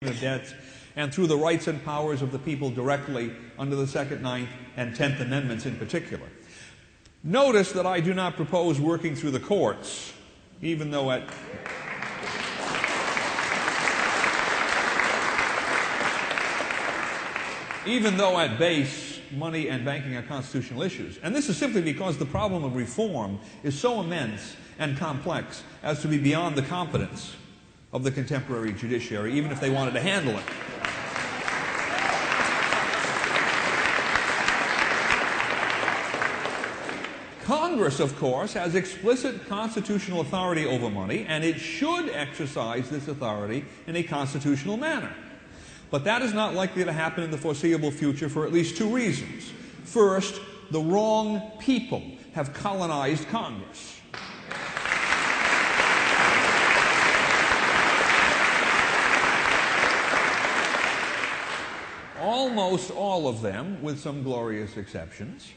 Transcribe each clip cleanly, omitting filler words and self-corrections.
of debts and through the rights and powers of the people directly under the Second, Ninth, and 10th Amendments in particular. Notice that I do not propose working through the courts, even though at base, money and banking are constitutional issues. And this is simply because the problem of reform is so immense and complex as to be beyond the competence of the contemporary judiciary, even if they wanted to handle it. Congress, of course, has explicit constitutional authority over money, and it should exercise this authority in a constitutional manner. But that is not likely to happen in the foreseeable future for at least two reasons. First, the wrong people have colonized Congress. Almost all of them, with some glorious exceptions,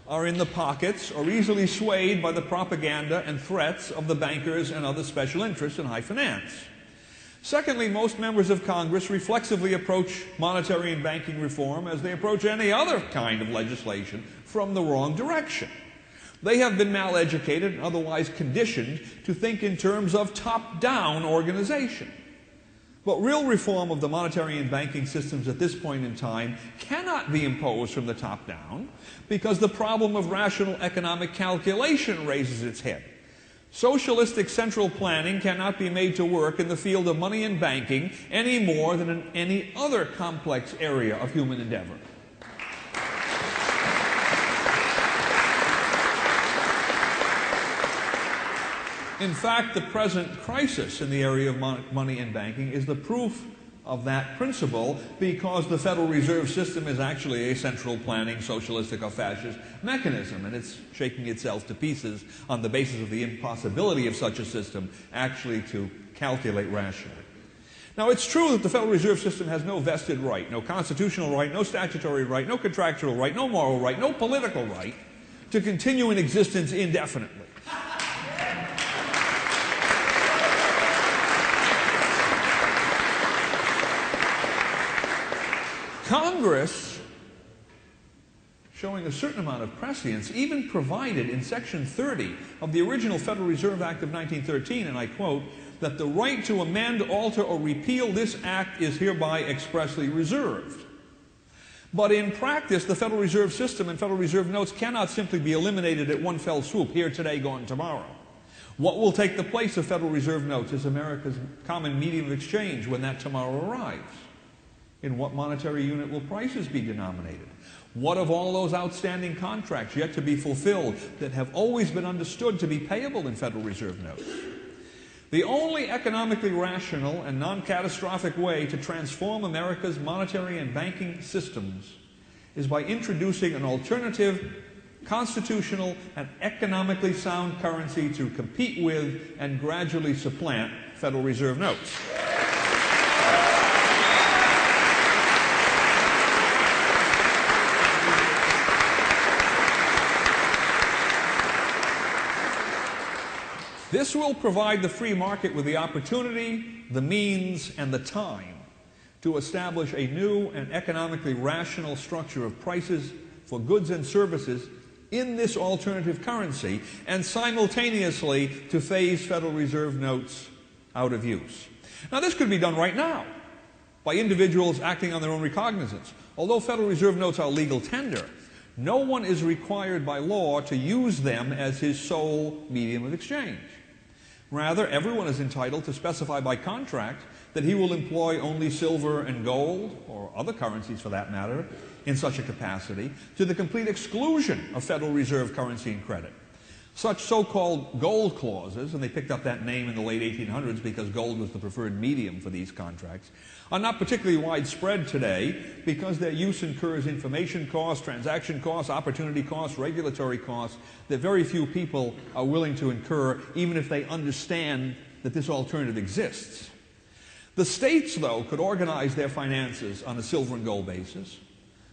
are in the pockets or easily swayed by the propaganda and threats of the bankers and other special interests in high finance. Secondly, most members of Congress reflexively approach monetary and banking reform as they approach any other kind of legislation from the wrong direction. They have been mal-educated and otherwise conditioned to think in terms of top-down organization. But real reform of the monetary and banking systems at this point in time cannot be imposed from the top down because the problem of rational economic calculation raises its head. Socialistic central planning cannot be made to work in the field of money and banking any more than in any other complex area of human endeavor. In fact, the present crisis in the area of money and banking is the proof of that principle, because the Federal Reserve System is actually a central planning socialistic or fascist mechanism, and it's shaking itself to pieces on the basis of the impossibility of such a system actually to calculate rationally. Now, it's true that the Federal Reserve System has no vested right, no constitutional right, no statutory right, no contractual right, no moral right, no political right to continue in existence indefinitely. Congress, showing a certain amount of prescience, even provided in Section 30 of the original Federal Reserve Act of 1913, and I quote, that the right to amend, alter, or repeal this act is hereby expressly reserved. But in practice, the Federal Reserve System and Federal Reserve notes cannot simply be eliminated at one fell swoop, here today, gone tomorrow. What will take the place of Federal Reserve notes is America's common medium of exchange when that tomorrow arrives. In what monetary unit will prices be denominated? What of all those outstanding contracts yet to be fulfilled that have always been understood to be payable in Federal Reserve notes? The only economically rational and non-catastrophic way to transform America's monetary and banking systems is by introducing an alternative, constitutional, and economically sound currency to compete with and gradually supplant Federal Reserve notes. This will provide the free market with the opportunity, the means, and the time to establish a new and economically rational structure of prices for goods and services in this alternative currency, and simultaneously to phase Federal Reserve notes out of use. Now, this could be done right now by individuals acting on their own recognizance. Although Federal Reserve notes are legal tender, no one is required by law to use them as his sole medium of exchange. Rather, everyone is entitled to specify by contract that he will employ only silver and gold, or other currencies for that matter, in such a capacity, to the complete exclusion of Federal Reserve currency and credit. Such so-called gold clauses, and they picked up that name in the late 1800s because gold was the preferred medium for these contracts, are not particularly widespread today because their use incurs information costs, transaction costs, opportunity costs, regulatory costs that very few people are willing to incur, even if they understand that this alternative exists. The states, though, could organize their finances on a silver and gold basis,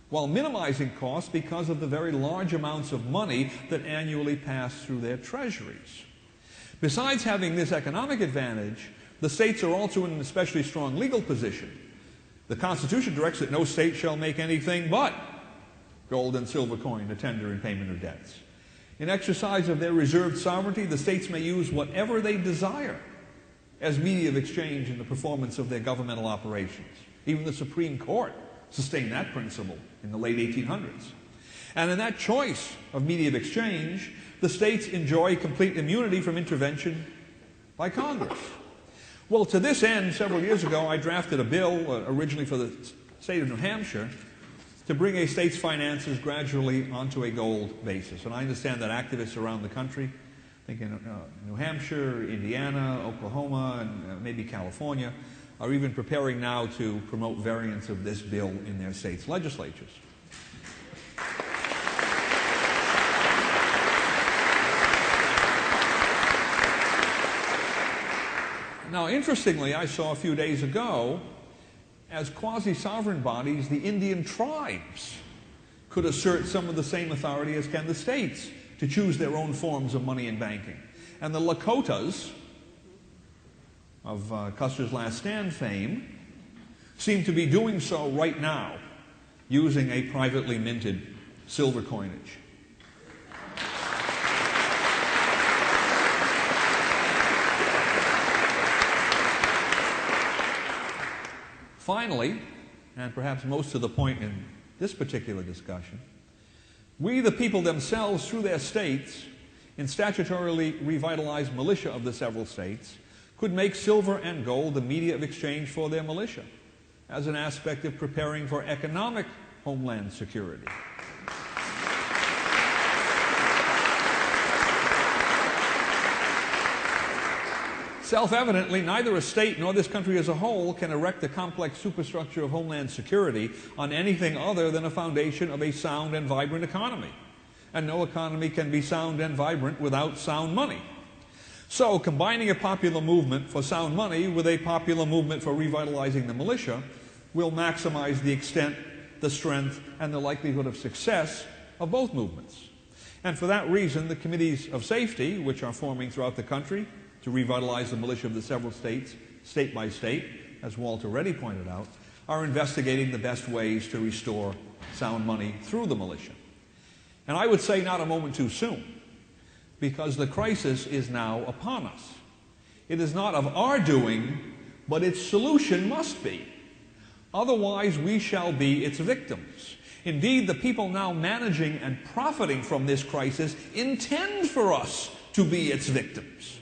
while minimizing costs because of the very large amounts of money that annually pass through their treasuries. Besides having this economic advantage, the states are also in an especially strong legal position The Constitution directs that no state shall make anything but gold and silver coin to tender in payment of debts. In exercise of their reserved sovereignty, the states may use whatever they desire as media of exchange in the performance of their governmental operations. Even the Supreme Court sustained that principle in the late 1800s. And in that choice of media of exchange, the states enjoy complete immunity from intervention by Congress. Well, to this end, several years ago, I drafted a bill, originally for the state of New Hampshire, to bring a state's finances gradually onto a gold basis. And I understand that activists around the country, I think in New Hampshire, Indiana, Oklahoma, and maybe California, are even preparing now to promote variants of this bill in their states' legislatures. Now, interestingly, I saw a few days ago, as quasi-sovereign bodies, the Indian tribes could assert some of the same authority as can the states to choose their own forms of money and banking. And the Lakotas, of Custer's Last Stand fame, seem to be doing so right now, using a privately minted silver coinage. Finally, and perhaps most to the point in this particular discussion, we, the people themselves, through their states, in statutorily revitalized militia of the several states, could make silver and gold the media of exchange for their militia, as an aspect of preparing for economic homeland security. Self-evidently, neither a state nor this country as a whole can erect the complex superstructure of homeland security on anything other than a foundation of a sound and vibrant economy. And no economy can be sound and vibrant without sound money. So, combining a popular movement for sound money with a popular movement for revitalizing the militia will maximize the extent, the strength, and the likelihood of success of both movements. And for that reason, the committees of safety, which are forming throughout the country to revitalize the militia of the several states, state by state, as Walt already pointed out, are investigating the best ways to restore sound money through the militia. And I would say not a moment too soon, because the crisis is now upon us. It is not of our doing, but its solution must be. Otherwise, we shall be its victims. Indeed, the people now managing and profiting from this crisis intend for us to be its victims.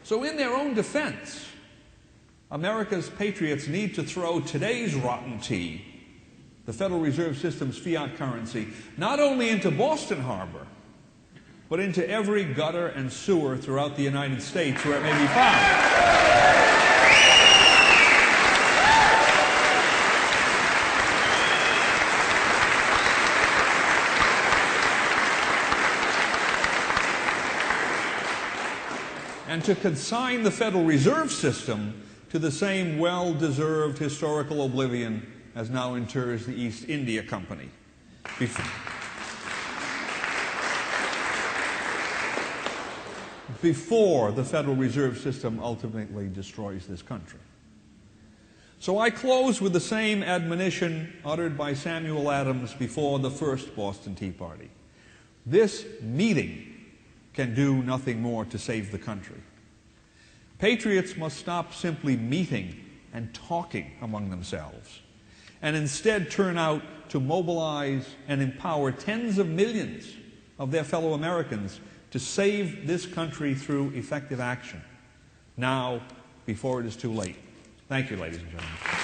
So in their own defense, America's patriots need to throw today's rotten tea, the Federal Reserve System's fiat currency, not only into Boston Harbor, but into every gutter and sewer throughout the United States where it may be found. And to consign the Federal Reserve System to the same well-deserved historical oblivion as now inters the East India Company. Before the Federal Reserve System ultimately destroys this country. So I close with the same admonition uttered by Samuel Adams before the first Boston Tea Party. This meeting can do nothing more to save the country. Patriots must stop simply meeting and talking among themselves, and instead turn out to mobilize and empower tens of millions of their fellow Americans to save this country through effective action, now before it is too late. Thank you, ladies and gentlemen.